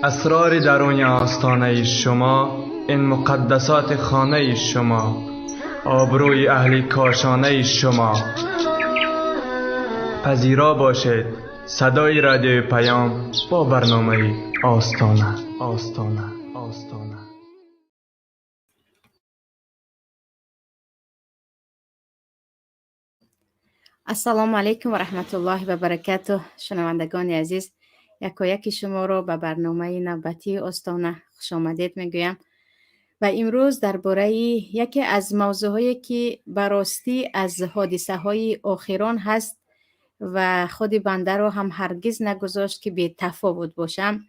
اسرار درون آستانه شما، این مقدسات خانه شما، آبروی اهل کاشانه شما. پذیرا باشید صدای رادیو پیام با برنامه آستانه. السلام علیکم و رحمت الله و برکاته. شنوندگان عزیز، یکی شما را به برنامه نوبتی آستانه خوش آمدید میگویم و امروز درباره یکی از موضوعهایی که براستی از حادثه های آخران هست و خود بنده را هم هرگز نگذاشت که بی تفاوت باشم،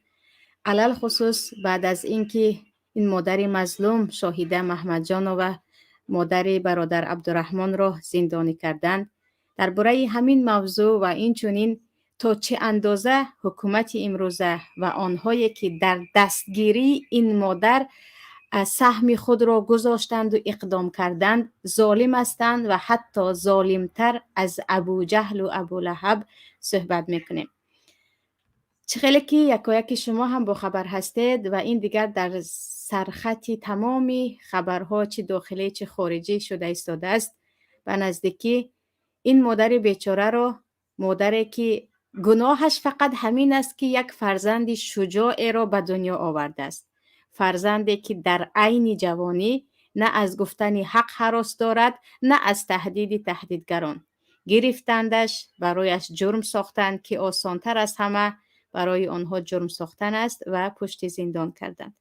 علل خصوص بعد از اینکه این مادر مظلوم شاهده محمد جان و مادر برادر عبدالرحمن را زندانی کردند. درباره همین موضوع و این چنین تا چه اندازه حکومت امروزه و آنهایی که در دستگیری این مادر سهم خود را گذاشتند و اقدام کردند ظالم هستند و حتی ظالمتر از ابو جهل و ابو لهب صحبت میکنیم. چه خیلی که یکی شما هم با خبر هستید و این دیگر در سرخط تمامی خبرها چه داخلی چه خارجی شده ایستاده است و نزدیکی این مادر بیچاره را، مادری که گناهش فقط همین است که یک فرزند شجاع را به دنیا آورده است، فرزندی که در عین جوانی نه از گفتن حق هراس دارد نه از تهدیدگران. گرفتندش، برایش جرم ساختند که آسانتر از همه برای آنها جرم ساختن است و پشت زندان کردند.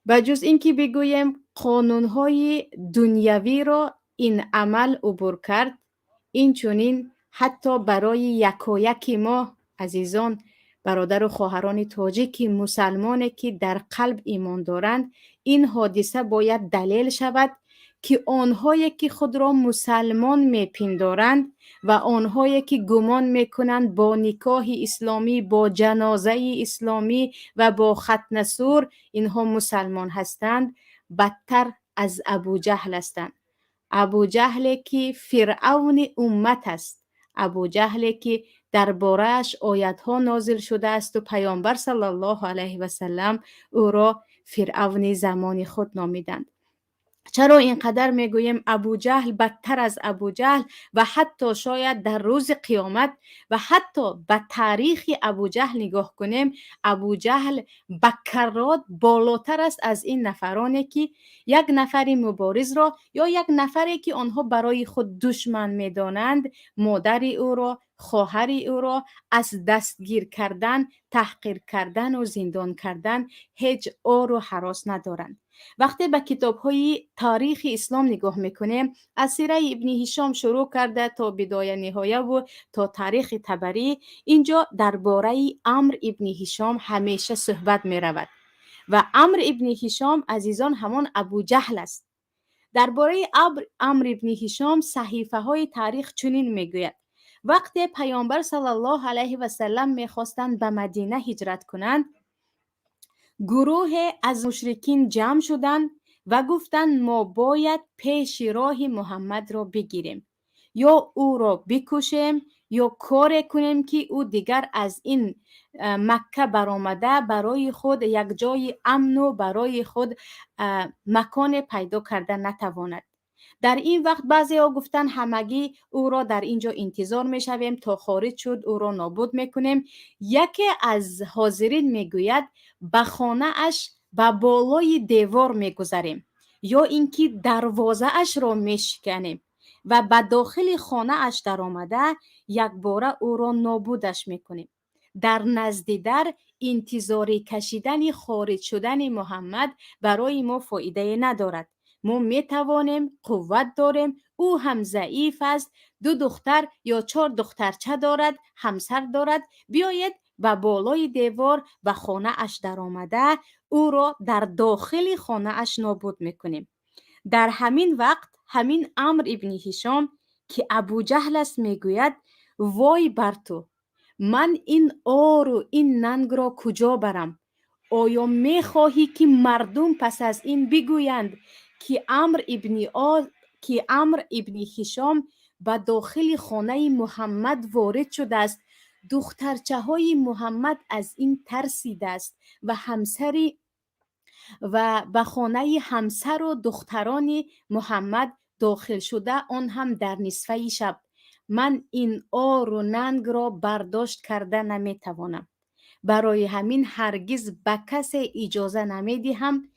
و جز اینکه بگویم قانونهای دنیوی را این عمل عبور کرد، این چنین حتی برای یکایک ما عزیزان، برادر و خواهران تاجیک مسلمانی که در قلب ایمان دارند، این حادثه باید دلیل شود که آنهایی که خود را مسلمان میپندارند و آنهایی که گمان میکنند با نکاح اسلامی، با جنازه اسلامی و با ختن سور اینها مسلمان هستند، بدتر از ابو جهل هستند. ابو جهل که فرعون امت است، ابو جهل که درباره‌اش آیت‌ها نازل شده است و پیامبر صلی الله علیه و سلم او را فرعون زمان خود نامیدند. چرا اینقدر میگویم ابو جهل بدتر از ابو جهل و حتی شاید در روز قیامت و حتی به تاریخ ابو جهل نگاه کنیم، ابو جهل بکرات بالاتر است از این نفرانی که یک نفری مبارز را یا یک نفری که آنها برای خود دشمن میدانند مادر او را، خواهر او را از دستگیر کردن، تحقیر کردن و زندان کردن هیچ آر و هراس ندارند. وقتی به کتاب‌های تاریخ اسلام نگاه میکنیم، از سیره ابن هشام شروع کرده تا بدایه نهایه و تا تاریخ طبری، اینجا درباره عمرو ابن هشام همیشه صحبت میرود و عمرو ابن هشام عزیزان همان ابو جهل است. درباره عمرو ابن هشام صحیفه های تاریخ چنین میگوید: وقتی پیامبر صلی الله علیه و سلم میخواستند به مدینه هجرت کنند، گروه از مشرکین جمع شدند و گفتند ما باید پیش راه محمد را بگیریم، یا او را بکشیم یا کار کنیم که او دیگر از این مکه برآمده برای خود یک جای امن و برای خود مکان پیدا کرده نتواند. در این وقت بعضی ها گفتن همگی او را در اینجا انتظار میشویم تا خارج شد او را نابود میکنیم. یکی از حاضرین میگوید به خانه اش به بالای دیوار میگذاریم یا اینکه دروازه اش را میشکنیم و به داخل خانه اش در آمده یک باره او را نابودش میکنیم. در نزد در انتظاری کشیدن خارج شدن محمد برای ما فایده ندارد. ما می توانیم، قوت داریم، او هم ضعیف است، 2 دختر یا 4 دخترچه دارد، همسر دارد، بیاید و بالای دیوار و خانه اش در آمده او را در داخل خانه اش نابود میکنیم. در همین وقت همین عمرو ابن هشام که ابو جهل است میگوید وای بر تو، من این آر و این ننگ را کجا برم؟ آیا میخواهی که مردم پس از این بگویند که عمرو ابن هشام به داخل خانه محمد وارد شده است دخترچه های محمد از این ترسیده است و همسری و به خانه همسر و دختران محمد داخل شده، آن هم در نصفه شب. من این آر و ننگ را برداشت کرده نمیتوانم، برای همین هرگز به کسی اجازه نمیدهم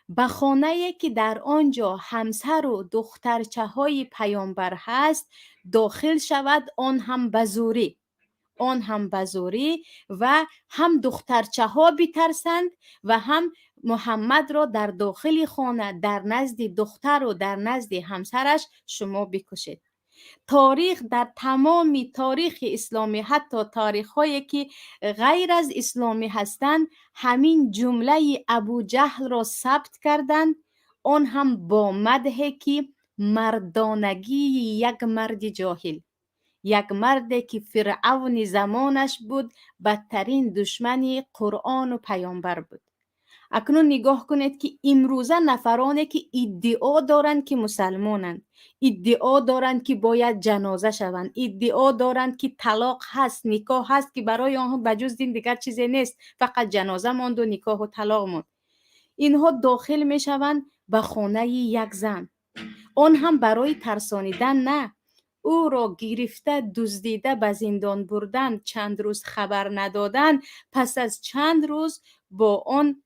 به خانه که در آنجا همسر و دخترچه های پیامبر هست داخل شود، آن هم به زوری. و هم دخترچه ها بترسند و هم محمد را در داخل خانه در نزد دختر و در نزد همسرش شما بکشید. تاریخ در تمام تاریخ اسلامی، حتی تاریخ هایی که غیر از اسلامی هستند، همین جمله ابو جهل را ثبت کردند، آن هم با مدحی که مردانگی یک مرد جاهل، یک مردی که فرعون زمانش بود، بدترین دشمن قرآن و پیامبر بود. اکنون نگاه کنید که امروزه نفرانی که ادعا دارند که مسلمانند، ادعا دارند که باید جنازه شوند، ادعا دارند که طلاق هست، نکاح هست که برای آنها بجز دین دیگر چیزی نیست، فقط جنازه ماند و نکاح و طلاق ماند. اینها داخل می شوند به خانه یک زن، آن هم برای ترسانیدن نه، او را گرفته دزدیده به زندان بردن، چند روز خبر ندادن، پس از چند روز با آن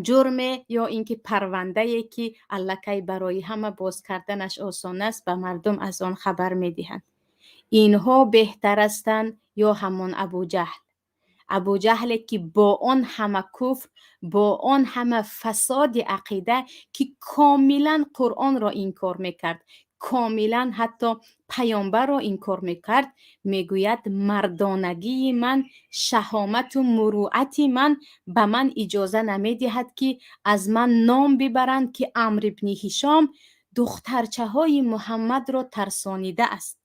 جرم یا اینکه پرونده ای که الکی برای همه باز کردنش آسان است به مردم از آن خبر میدهند. اینها بهتر هستند یا همان ابو جهل که با آن همه کفر، با آن همه فساد عقیده که کاملا قرآن را انکار میکرد، کاملا حتی پیامبر را انکار میکرد، میگوید مردانگی من، شهامت و مروءت من به من اجازه نمیدهد که از من نام ببرند که عمرو ابن هشام دخترچه های محمد را ترسانیده است.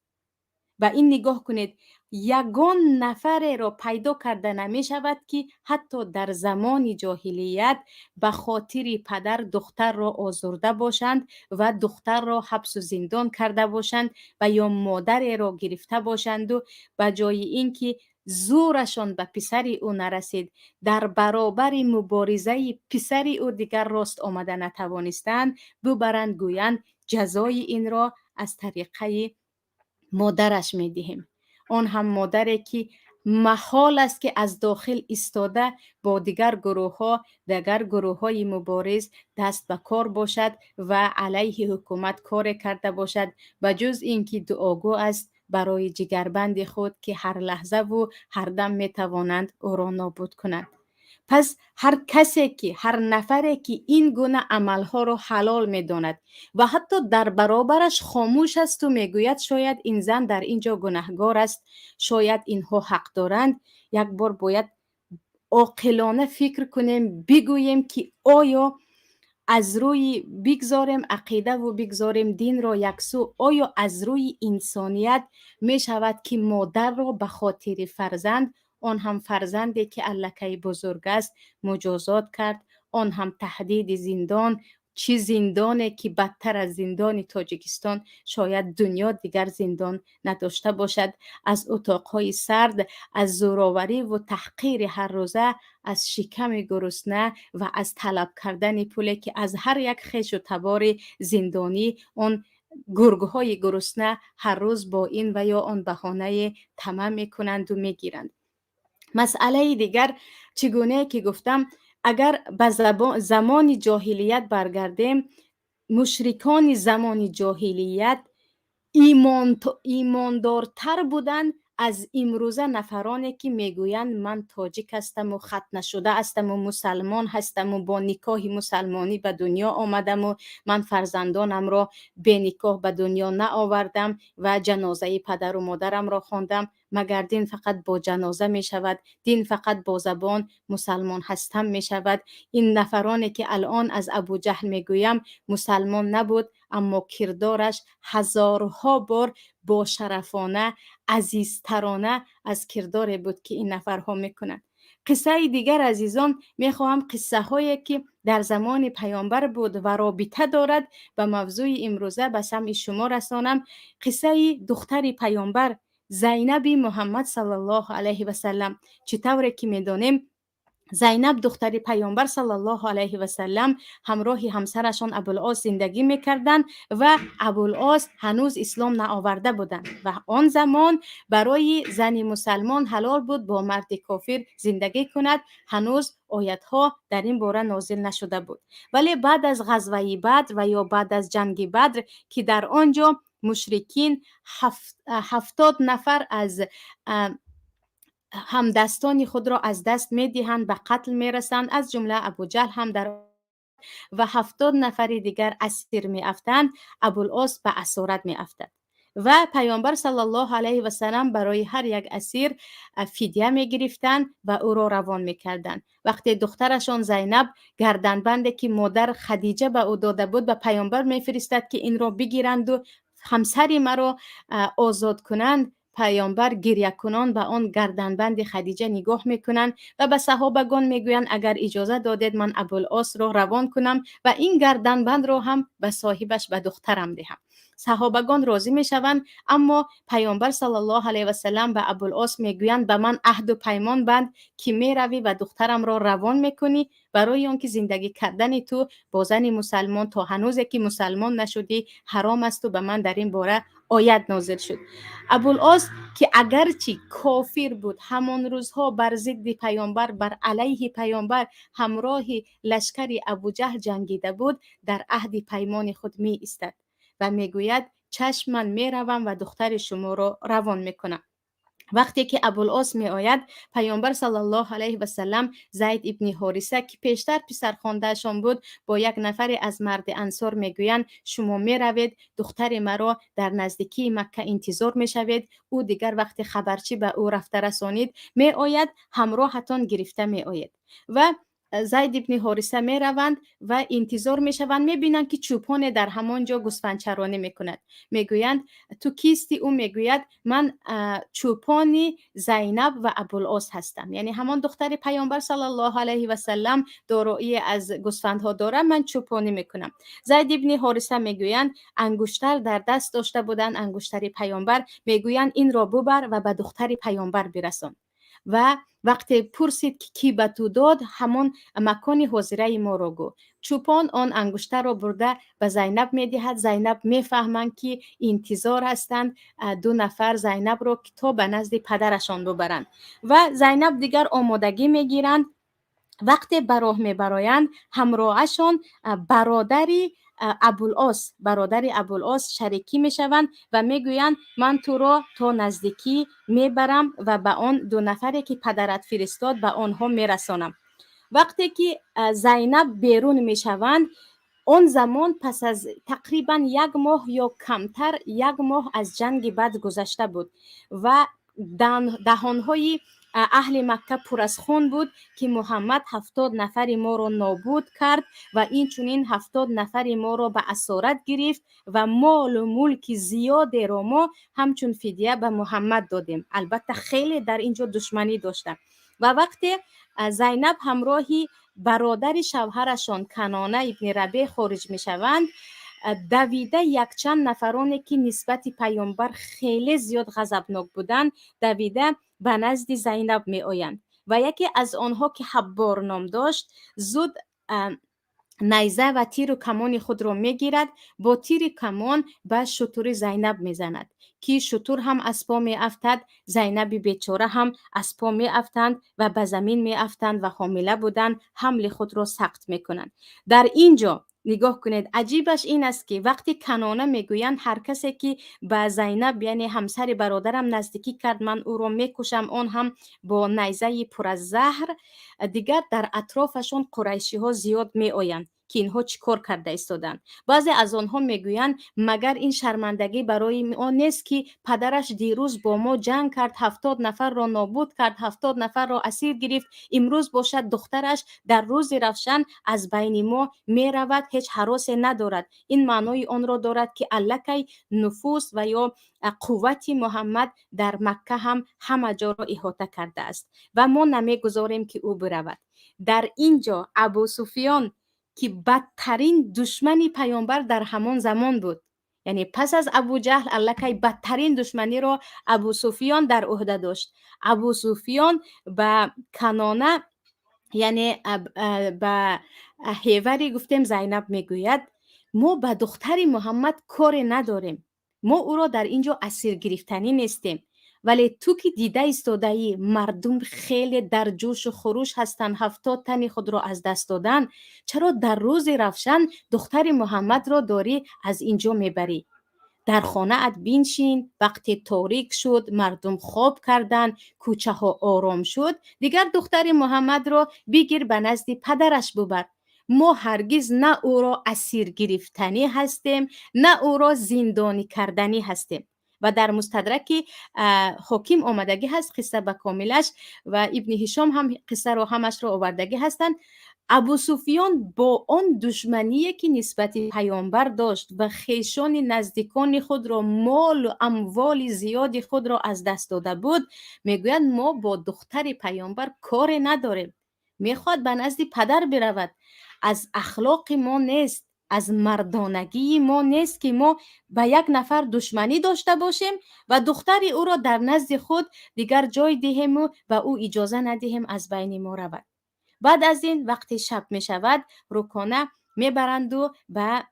و این نگاه کنید، یگان نفر را پیدا کرده نمی شود که حتی در زمان جاهلیت به خاطر پدر دختر را آزرده باشند و دختر را حبس و زندان کرده باشند و یا مادر را گرفته باشند و به جای اینکه زورشان به پسر او نرسید، در برابر مبارزه پسر او دیگر راست آمده نتوانستند، ببرند گویند جزای این را از طریقه مادرش میدهیم. آن هم مادری که محال است که از داخل ایستاده با دیگر گروه های مبارز دست به کار باشد و علیه حکومت کار کرده باشد، و جز اینکه دعاگو است برای جگربند خود که هر لحظه و هر دم میتوانند او را نابود کنند. پس هر نفری که این گونه عملها رو حلال میداند و حتی در برابرش خاموش است و میگوید شاید این زن در اینجا گناهگار است، شاید اینها حق دارند، یک بار باید عاقلانه فکر کنیم، بگوییم که آیا از روی بگذاریم عقیده و بگذاریم دین را یکسو، آیا از روی انسانیت می شود که مادر را به خاطر فرزند، آن هم فرزندی که الکی بزرگ است، مجازات کرد، آن هم تهدید زندان، چی زندانی که بدتر از زندان تاجیکستان شاید دنیا دیگر زندان نداشته باشد، از اتاقهای سرد، از زوراوری و تحقیر هر روزه، از شکم گرسنه و از طلب کردن پولی که از هر یک خیش و تبار زندانی آن گرگهای گرسنه هر روز با این و یا آن بهانه طمع میکنند و میگیرند. مسئله دیگر چگونه که گفتم، اگر به زمان جاهلیت برگردیم، مشرکان زمان جاهلیت ایماندارتر بودند از امروزه نفرانی که میگویند من تاجیک هستم و ختنه شده هستم و مسلمان هستم و با نکاح مسلمانی به دنیا آمدم و من فرزندانم را به نکاح به دنیا نآوردم و جنازه پدر و مادرم را خواندم، مگر دین فقط با جنازه می شود؟ دین فقط با زبان مسلمان هستم می شود؟ این نفرانی که الان از ابو جهل میگویم مسلمان نبود، اما کردارش هزارها بار با شرفانه، عزیزترانه از کردار بود که این نفرها میکنند. قصه دیگر عزیزان، میخواهم قصه هایی که در زمان پیامبر بود و رابطه دارد به موضوع امروزه به سمع شما رسانم. قصه دختر پیامبر زینب محمد صلی الله علیه و سلم. چطوری که میدونیم زینب دختر پیامبر صلی الله علیه و سلم همراه همسرشان ابوالعاص زندگی میکردند و ابوالعاص هنوز اسلام نآورده بودند و آن زمان برای زن مسلمان حلال بود با مرد کافر زندگی کند. هنوز آیت‌ها در این باره نازل نشده بود. ولی بعد از غزوه بدر و یا بعد از جنگ بدر که در آنجا مشرکین 70 نفر از همدستان خود را از دست می دهند، به قتل می رسند، از جمله ابو جهل هم در و 70 نفر دیگر اسیر می افتند. ابوالعاص به اسارت می افتد و پیامبر صلی الله علیه و سلم برای هر یک اسیر فدیه می گرفتند و او را روان می کردند. وقتی دخترشان زینب گردنبندی که مادر خدیجه به او داده بود به پیامبر می فرستد که این را بگیرند و همسر مرا آزاد کنند، پیامبر گریه کنان به آن گردنبند خدیجه نگاه میکنند و به صحابگان میگویند اگر اجازه دادید من ابوالعاص را روان کنم و این گردنبند را هم به صاحبش به دخترم دهم. صحابگان راضی میشوند، اما پیامبر صلی الله علیه و سلم به ابوالعاص میگویند به من عهد و پیمان بند که میروی و دخترم را روان میکنی برای آنکه زندگی کردن تو با زن مسلمان تا هنوزی که مسلمان نشدی حرام است و به من در این باره آیت نازل شد. ابوالعاص که اگرچه کافر بود همان روزها بر ضد پیامبر بر علیه پیامبر همراه لشکر ابو جهل جنگیده بود، در عهد پیمان خود می ایستد و میگوید چشم من میروم و دختر شما را روان میکنم. وقتی که ابوالعاص می آید پیامبر صلی الله علیه و سلم زید ابن حارثه که پیشتر پسرخواندهشان بود با یک نفر از مرد انصار میگویند شما می روید دختر مرا در نزدیکی مکه انتظار می شوید، او دیگر وقتی خبرچی به او رفته رسانید می آید همراهتان گرفته می آید. و زید ابن حارثه می روند و انتظار می شوند، می بینند که چوپان در همانجا گوسفند چرانی می کند. می گویند تو کیستی؟ او می گوید من چوپانی زینب و ابوالعاص هستم، یعنی همان دختر پیامبر صلی الله علیه و سلم دارایی از گوسفندها دارم، من چوپانی می کنم. زید ابن حارثه می گویند انگشتر در دست داشته بودند، انگشتر پیامبر، می گویند این را ببر و به دختر پیامبر برسان. و وقتی پرسید که کی به تو داد همان مکان حاضره ما را گو. چوپان آن انگشتر را برده به زینب می دهد. زینب می فهمند که انتظار هستند دو نفر زینب را که تا به نزد پدرشان ببرند و زینب دیگر آمادگی می گیرند. وقتی براه می برایند همراهشان برادر ابوالعاص شریکی می شوند و می گویند من تو را تا نزدیکی می برم و به آن دو نفری که پدرت فرستاد به آنها می رسانم. وقتی که زینب بیرون می شوند اون زمان پس از تقریبا 1 ماه یا کمتر 1 ماه از جنگ بدر گذشته بود و دهانهای اهل مکه پر از خون بود که محمد 70 نفر ما را نابود کرد و این چنین 70 نفر ما را به اسارت گرفت و مال و ملک زیادی را ما همچون فدیه به محمد دادیم. البته خیلی در اینجا دشمنی داشتن و وقتی زینب همراهی برادر شوهرشان کنانه ابن ربیع خارج می شوند، دویده یک چند نفرانی که نسبت پیامبر خیلی زیاد غضبناک بودند دویده به نزد زینب می آیند و یکی از آنها که حبار نام داشت زود نیزه و تیر و کمان خود را می گیرد، با تیر کمان به شتر زینب می زند که شتر هم از پا می افتد، زینب بیچاره هم از پا می افتند و به زمین می افتند و حامله بودند، حمل خود را سقط می کنند. در اینجا نگاه کنید، عجیبش این است که وقتی کنانه میگویند هر کسی که به زینب یعنی همسر برادرم نزدیکی کرد من او را میکشم، اون هم با نیزه پر از زهر، دیگر در اطرافشون قریشی ها زیاد می آیند که اینها چیکار کرده ایستادند. بعضی از آنها میگویند مگر این شرمندگی برای آن نیست که پدرش دیروز با ما جنگ کرد، 70 نفر را نابود کرد، 70 نفر را اسیر گرفت، امروز باشد دخترش در روز روشن از بین ما می رود، هیچ هراسی ندارد. این معنای آن را دارد که الکی نفوذ و یا قوت محمد در مکه هم همه جا را احاطه کرده است و ما نمیگذاریم که او برود. در اینجا ابو سفیان که بدترین دشمن پیامبر در همان زمان بود، یعنی پس از ابو جهل الکی بدترین دشمنی را ابو سفیان در عهده داشت. ابو سفیان به کنانه، یعنی به هیوری گفتیم زینب میگوید ما به دختر محمد کار نداریم، ما او را در اینجا اسیر گرفتنی نیستیم، ولی تو که دیده ایستاده‌ای مردم خیلی در جوش و خروش هستند، 70 تن خود را از دست دادن، چرا در روز روشن دختر محمد را داری از اینجا میبری؟ در خانه ات بینشین، وقتی تاریک شد مردم خواب کردن، کوچه ها آرام شد، دیگر دختر محمد را بگیر به نزد پدرش ببر. ما هرگز نه او را اسیر گرفتنی هستیم نه او را زندانی کردنی هستیم. و در مستدرک حکیم آمدگی هست قصه به کاملش، و ابن هشام هم قصه رو همش رو آوردگی هستند. ابو سفیان با آن دشمنی که نسبت پیامبر داشت و خیشان نزدیکان خود را، مال و اموال زیادی خود را از دست داده بود، میگوید ما با دختر پیامبر کار نداریم. میخواد به نزد پدر برود. از اخلاق ما نیست، از مردانگی ما نیست که ما به یک نفر دشمنی داشته باشیم و دختر او را در نزد خود دیگر جای دهیم و او اجازه ندهیم از بین ما رود. بعد از این وقتی شب می شود، رکانه می برند و به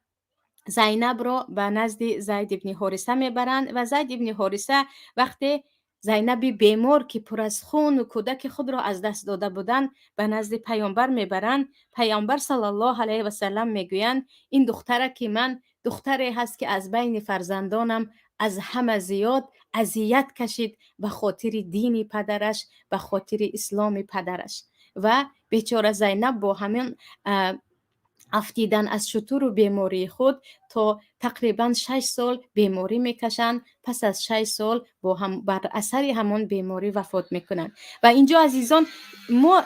زینب را به نزد زید ابن حارثه می برند و زید ابن حارثه وقتی زینب بیمار که پر از خون و کودک خود را از دست داده بودند به نزد پیامبر می برند، پیامبر صلی الله علیه و سلم می گویند این دختره که من دختری هست که از بین فرزندانم از همه زیاد اذیت کشید به خاطر دین پدرش، به خاطر اسلام پدرش. و بیچاره زینب با همین افتیدن از شتور و بیماری خود تا تقریبا 6 سال بیماری میکشند. پس از 6 سال با هم بر اثر همان بیماری وفات میکنند. و اینجا عزیزان ما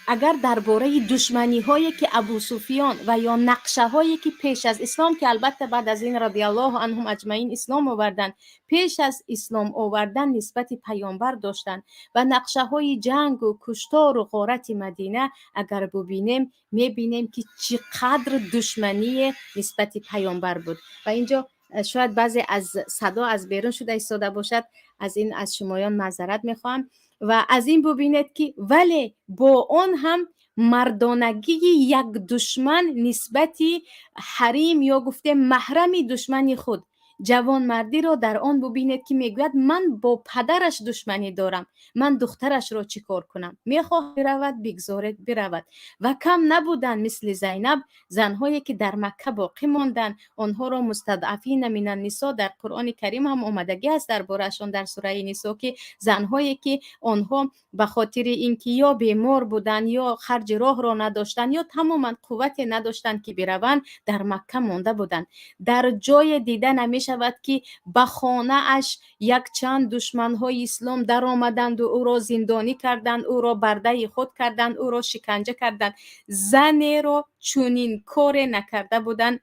اگر درباره دشمنی هایی که ابو سفیان و یا نقشه هایی که پیش از اسلام، که البته بعد از این رضی الله عنهم اجمعین اسلام آوردن، پیش از اسلام آوردن نسبت پیامبر داشتن و نقشه های جنگ و کشتار و غارت مدینه اگر ببینیم میبینیم که چقدر دشمنی نسبت پیامبر بود. و اینجا شاید بعضی از صدا از بیرون شده ایستاده باشد، از این از شمایان معذرت میخوام. و از این ببینید که ولی با آن هم مردانگی یک دشمن نسبتی حریم یا گفته محرم دشمنی خود، جوان مردی را در آن ببینید که میگوید من با پدرش دشمنی دارم، من دخترش را چیکار کنم؟ میخواه برود بگذارد برود. و کم نبودن مثل زینب زنهایی که در مکه باقی ماندن، آنها را مستضعفین من النساء در قرآن کریم هم آمدگی است درباره‌شان در سوره نساء که زنهایی که آنها به خاطر اینکه یا بیمار بودن یا خرج راه را نداشتن یا تماما قوت نداشتن که بروند در مکه مانده بودند. در جای دیده نمی شود که به خانه اش یک چند دشمن های اسلام در آمدند و او را زندانی کردند، او را برده خود کردند، او را شکنجه کردند. زنی را چونین کار نکرده بودند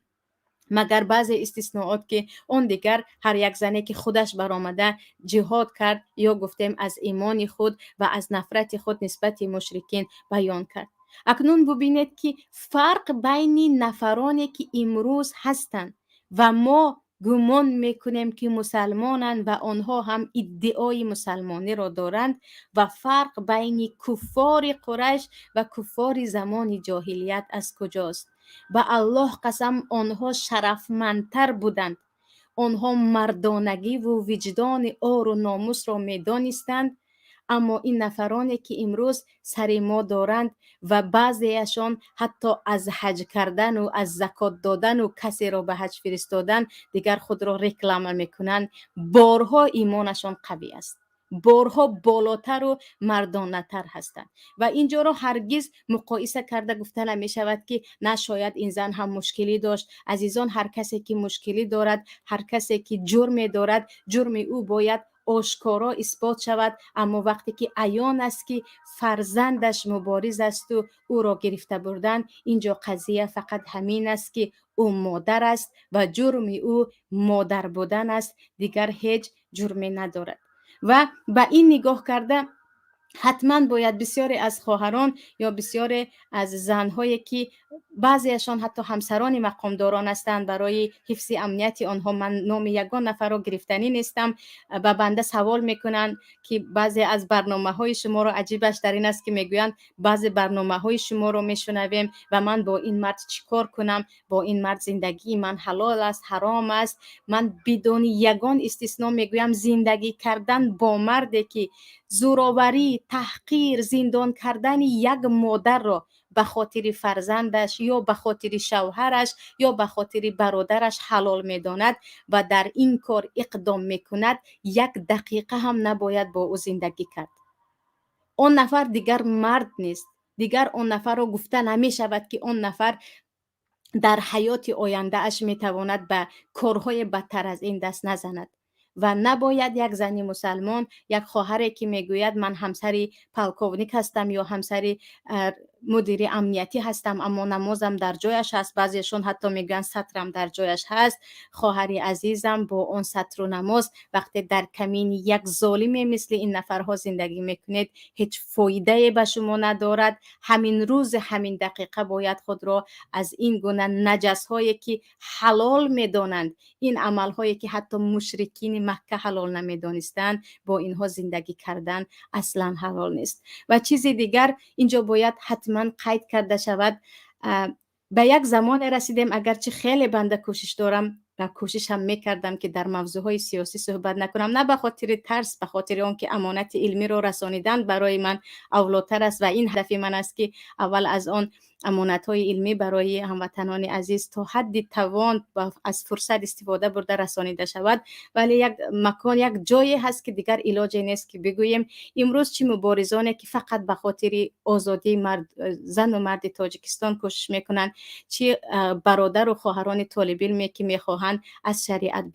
مگر بعض استثناءات که اون دیگر هر یک زنی که خودش برآمده جهاد کرد یا گفتیم از ایمان خود و از نفرت خود نسبت مشرکین بیان کرد. اکنون ببینید که فرق بین نفرانی که امروز هستند و ما گمان میکنیم که مسلمانند و آنها هم ادعای مسلمانی را دارند و فرق بین کفار قریش و کفار زمان جاهلیت از کجاست؟ به الله قسم آنها شرفمندتر بودند، آنها مردانگی و وجدان آر و ناموس را میدانستند. اما این نفرانی که امروز سر ما دارند و بعضیشان حتی از حج کردن و از زکات دادن و کسی را به حج فرستادن دیگر خود را رکلام میکنند، بارها ایمانشان قوی است، بارها بالاتر و مردانه تر هستند. و اینجا را هرگز مقایسه کرده گفته نمی شود که نه شاید این زن هم مشکلی داشت. عزیزان هر کسی که مشکلی دارد، هر کسی که جرمی دارد، جرم او باید آشکارا اثبات شود. اما وقتی که عیان است که فرزندش مبارز است و او را گرفته بردن، اینجا قضیه فقط همین است که او مادر است و جرم او مادر بودن است، دیگر هیچ جرمی ندارد. و به این نگاه کرده حتما باید بسیاری از خواهران یا بسیاری از زنهایی که بعضیشان حتی همسران مقامداران هستند، برای حفظ امنیت آنها من نام یگان نفر را گرفتنی نیستم، و بنده سوال میکنن که بعضی از برنامه های شما را، عجیبش در این است که میگویند بعضی برنامه های شما را میشنویم و من با این مرد چیکار کنم، با این مرد زندگی من حلال است حرام است. من بدون یگان استثنا میگویم زندگی کردن با مردی که زوراوری، تحقیر، زندان کردن یک مادر را به خاطر فرزندش یا به خاطر شوهرش یا به خاطر برادرش حلال میداند و در این کار اقدام میکند، یک دقیقه هم نباید با او زندگی کرد. آن نفر دیگر مرد نیست، دیگر آن نفر را گفته نمی شود که آن نفر در حیات آینده اش می تواند به کارهای بدتر از این دست نزند. و نباید یک زنی مسلمان، یک خواهری که میگوید من همسری پلکونیک هستم یا همسری مدیر امنیتی هستم اما نمازم در جایش هست، بعضیشون حتی میگن سطرم در جایش هست، خواهری عزیزم با اون سطر و نماز وقتی در کمین یک ظالمی مثل این نفرها زندگی میکنید هیچ فایده به شما ندارد. همین روز همین دقیقه باید خود را از این گونه نجس هایی که حلال میدانند، این عمل هایی که حتی مشرکین مکه حلال نمیدانستند، با اینها زندگی کردن اصلا حلال نیست. و چیز دیگر اینجا باید حتما قید کرده شود، به یک زمان رسیدیم اگرچه خیلی بنده کوشش دارم و کوشش هم میکردم که در موضوعهای سیاسی صحبت نکنم، نه به خاطر ترس، به خاطر اون که امانت علمی رو رسانیدن برای من اولاتر است و این هدف من است که اول از آن امانت‌های علمی برای هموطنان عزیز تا حد توان از فرصت استفاده برده رسانیده شود. ولی یک مکان، یک جایی هست که دیگر علاجی نیست که بگوییم امروز چه مبارزانی که فقط به خاطر آزادی زن و مرد تاجیکستان کوشش میکنند، چه برادر و خواهران طالب علمی که میخواهند از شریعت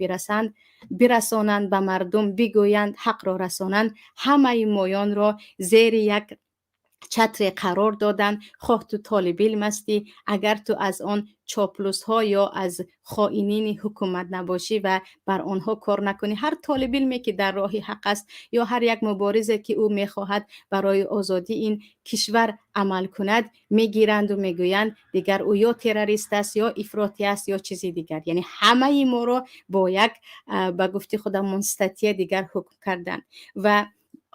برسانند به مردم، بگویند حق را رسانند، همه مایان را زیر یک چتر قرار دادن. خواه تو طالب علم هستی، اگر تو از آن چاپلوس ها یا از خائنین حکومت نباشی و بر آنها کار نکنی، هر طالب علمی که در راه حق است یا هر یک مبارزه که او میخواهد برای آزادی این کشور عمل کند، میگیرند و میگویند دیگر او یا تروریست است یا افراطی است یا چیزی دیگر. یعنی همه ما را با یک به گفته خودم منستطیع دیگر حکم کردن. و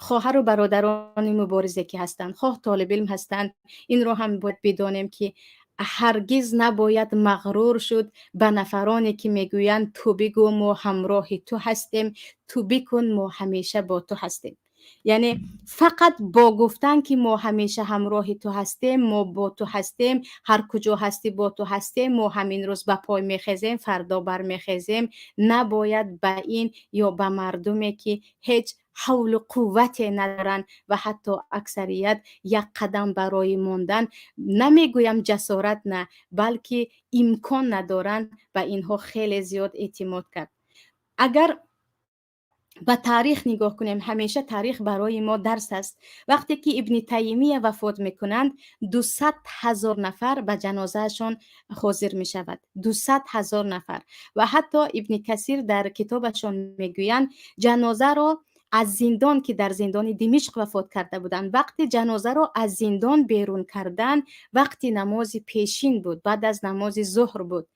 خواهر و برادران مبارزه که هستند، خواه طالب علم هستند، این رو هم باید بدانیم که هرگز نباید مغرور شد به نفرانی که میگویند تو بگو ما همراه تو هستیم، تو بکن ما همیشه با تو هستیم. یعنی فقط با گفتن که ما همیشه همراه تو هستیم، ما با تو هستیم، هر کجا هستی با تو هستیم، ما همین روز به پای میخیزیم فردا بر میخیزیم، نباید به این یا به مردمی که هیچ حول و قوت ندارن و حتی اکثریت یک قدم برای ماندن، نمیگویم جسارت نه، بلکه امکان ندارن، و اینها خیلی زیاد اعتماد کرد. اگر به تاریخ نگاه کنیم، همیشه تاریخ برای ما درس است. وقتی که ابن تیمیه وفات میکنند 200,000 نفر به جنازهشان حاضر می شود، 200,000 نفر. و حتی ابن کثیر در کتابشان میگویند جنازه را از زندان که در زندان دمشق وفات کرده بودند، وقتی جنازه را از زندان بیرون کردن وقتی نماز پیشین بود، بعد از نماز ظهر بود،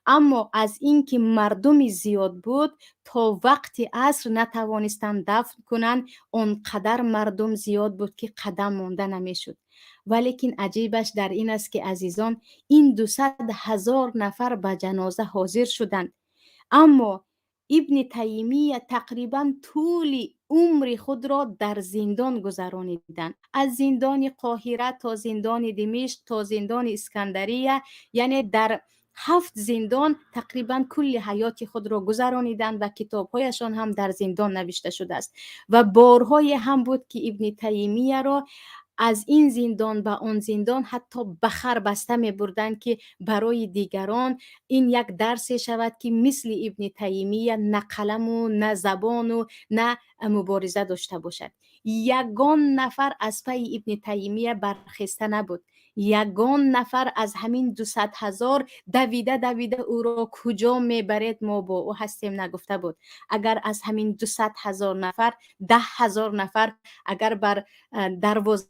اما از اینکه مردم زیاد بود تا وقت عصر نتوانستند دفن کنند، اونقدر مردم زیاد بود که قدم مانده نمیشد. ولیکن عجیبش در این است که عزیزان این 200,000 نفر به جنازه حاضر شدند، اما ابن تیمیه تقریبا طول عمر خود را در زندان گذرانیدند، از زندان قاهره تا زندان دمشق تا زندان اسکندریه، یعنی در 7 زندان تقریبا کل حیات خود را گذرانیدند و کتابهایشان هم در زندان نوشته شده است. و بارهای هم بود که ابن تیمیه را از این زندان به آن زندان حتی بخر بسته می بردن که برای دیگران این یک درسی شود که مثل ابن تیمیه نه قلم و نه زبان و نه مبارزه داشته باشد. یگان نفر از پای ابن تیمیه برخسته نبود، یگان نفر از همین 200,000 دویده او را کجا میبرید ما با او هستیم نگفته بود. اگر از همین 200,000 نفر 10,000 نفر اگر بر دروازه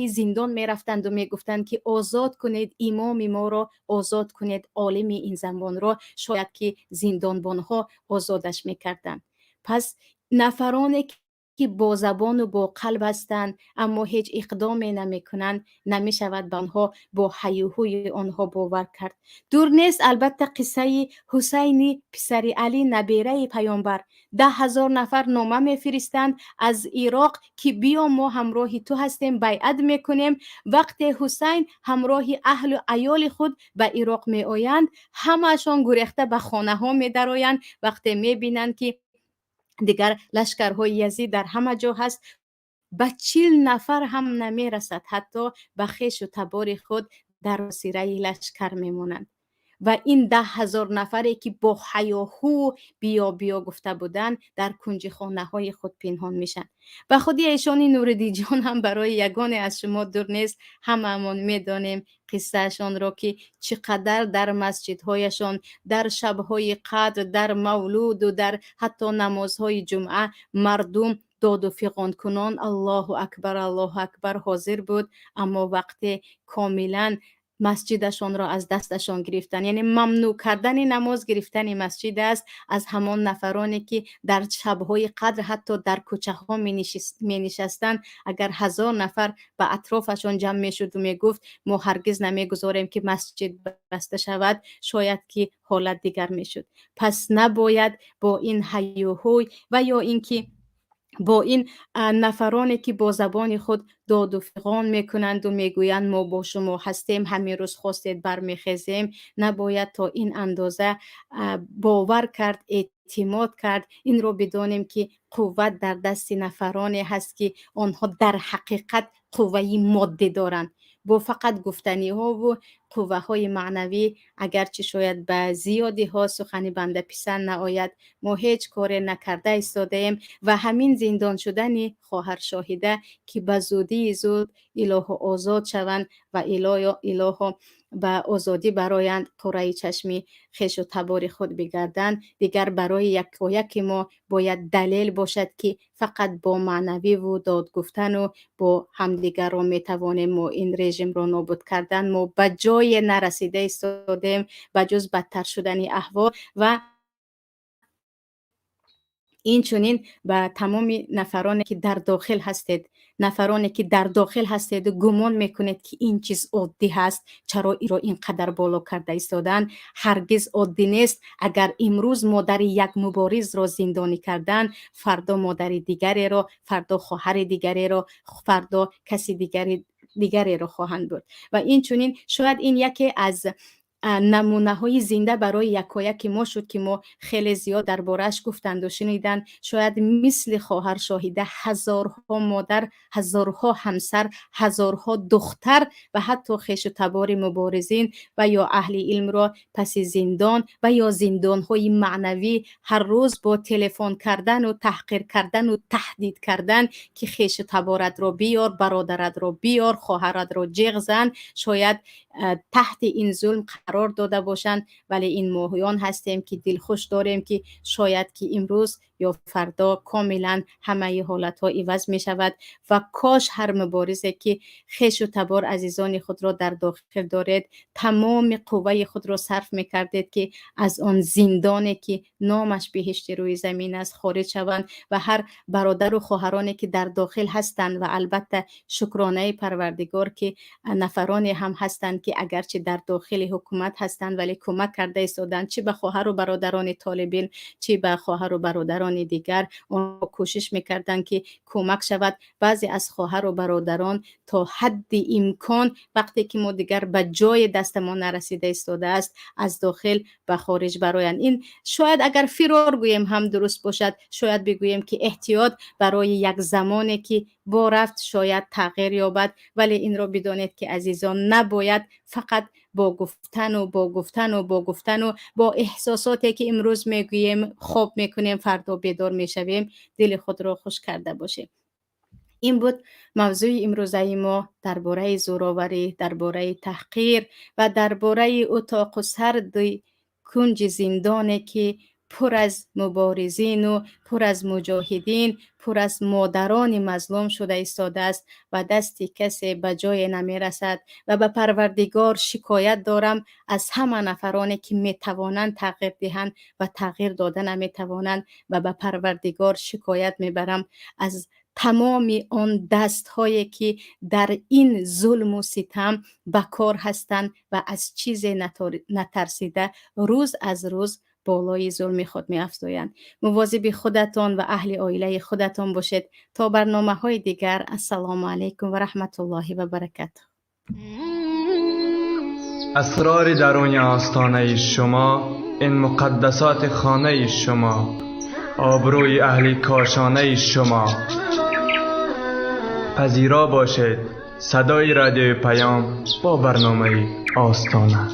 زندان میرفتند و میگفتند که آزاد کنید امام ما را، آزاد کنید عالم این زمان را، شاید که زندانبان ها آزادش میکردند. پس نفرانی که با زبان و با قلب هستند اما هیچ اقدامی نمی کنند، نمی شود به آنها با هیوهوی آنها باور کرد. دور نیست البته قصه حسین پسر علی نبیره پیامبر، 10,000 نفر نامه میفرستند از عراق که بیا ما همراه تو هستیم، بیعت میکنیم. وقتی حسین همراه اهل و عیال خود به عراق می آیند، همهشان گریخته به خانه ها می درآیند. وقتی می بینند که دیگر لشکرهای یزید در همه جا هست، به 40 نفر هم نمی رسد، حتی به خویش و تبار خود در مسیره لشکر می مانند. و این 10,000 نفری که با هیاهو بیا بیا گفته بودند در کنج خانه های خود پنهان میشن. و خودی ایشان نوردی جان هم برای یگانه از شما دور نیست، هممون میدانیم قصهشان را که چقدر در مسجدهایشان در شبهای قدر، در مولود و در حتی نمازهای جمعه مردم داد و فغان کنان الله اکبر حاضر بود، اما وقتی کاملا مسجدشان را از دستشان گرفتن، یعنی ممنوع کردن نماز گرفتن مسجد است از همان نفرانی که در شبهای قدر حتی در کوچه ها می نشستند. اگر 1000 نفر به اطرافشان جمع می شد و می گفت ما هرگز نمی گذاریم که مسجد بسته شود، شاید که حالت دیگر می شد. پس نباید با این هیوهوی و یا اینکه با این نفرانی که با زبان خود داد و فغان میکنند و میگویند ما با شما هستیم، همین روز خواستید برمیخیزیم، نباید تا این اندازه باور کرد، اعتماد کرد. این رو بدانیم که قوت در دست نفرانی هست که آنها در حقیقت قوه ماده دارند. با فقط گفتنی ها و قوه های معنوی اگرچه شاید به زیادی ها سخنی بنده پسند نآید، ما هیچ کار نکرده ایستادیم و همین زندان شدن خواهر شاهده که به زودی زود اله آزاد شوند و اله به آزادی برایند قره چشمی خیش و تبار خود بگردند، دیگر برای یک ما باید دلیل باشد که فقط با معنوی و داد گفتن و با همدیگر را میتوانیم ما این رژیم را نابود کردن. ما به جای نرسیده ایستادیم به جز بدتر شدن احوال. و این چونین به تمام نفرانی که در داخل هستید و گمان میکنید که این چیز عادی هست، چرا ای را اینقدر بالا کرده ایستادن؟ هرگز عادی نیست. اگر امروز مادر یک مبارز را زندانی کردن، فردا مادر دیگری را، فردا خواهر دیگری را، فردا کسی دیگری را خواهند بود. و این چونین شاید این یکی از نمونه های زنده برای یکایک ما شد که ما خیلی زیاد دربارش گفتند و شنیدن. شاید مثل خواهر شاهده هزارها مادر، هزارها همسر، هزارها دختر و حتی خویش و تبار مبارزین و یا اهل علم را پس زندان و یا زندان های معنوی هر روز با تلفن کردن و تحقیر کردن و تهدید کردن که خویش و تبارت را بیار، برادرت را بیار، خواهرت را جیغ زن، شاید تحت این ظلم قرار داده باشند. ولی این ماهیان هستیم که دلخوش داریم که شاید که امروز یا فردا کاملا همه حالت ها عوض می شود و کاش هر مبارزه که خویش و تبار عزیزان خود را در داخل دارید تمام قوه خود را صرف می کردید که از آن زندانی که نامش بهشت روی زمین است خارج شوند و هر برادر و خواهرانی که در داخل هستند و البته شکرانه پروردگار که نفرانی هم هستند که اگرچه در داخل حکومت هستند ولی کمک کرده ایستادند، چه به خواهر و برادران طالبین چه به خواهر و برادران دیگر اون کوشش میکردند که کمک شود. بعضی از خواهر و برادران تا حد امکان وقتی که ما دیگر به جای دستمان نرسیده ایستاده است از داخل به خارج برایند. این شاید اگر فرار گوییم هم درست باشد، شاید بگوییم که احتیاط برای یک زمانی که با رفت شاید تغییر یابد، ولی این را بدانید که عزیزان نباید فقط با گفتن و با احساساتی که امروز میگوییم خواب میکنیم فردا بیدار میشویم دل خود را خوش کرده باشیم. این بود موضوع امروزه ما درباره زوراوری، درباره تحقیر و درباره اتاق و سرد کنج زندانی که پر از مبارزین و پر از مجاهدین، پر از مادران مظلوم شده ایستاده است و دستی کسی به جای نمی رسد و به پروردگار شکایت دارم از همه نفرانی که می توانند تغییر دهند و تغییر داده نمی توانند و به پروردگار شکایت می برم از تمام آن دست هایی که در این ظلم و ستم بکار هستند و از چیز نترسیده روز از روز بالای ظلم خود می افزایند. مواظب خودتان و اهل عائله خودتان باشید. تا برنامه های دیگر، السلام علیکم و رحمت الله و برکاته. اسرار درون آستانه شما، این مقدسات خانه شما، آبروی اهل کاشانه شما. پذیرا باشید صدای رادیو پیام با برنامه آستانه.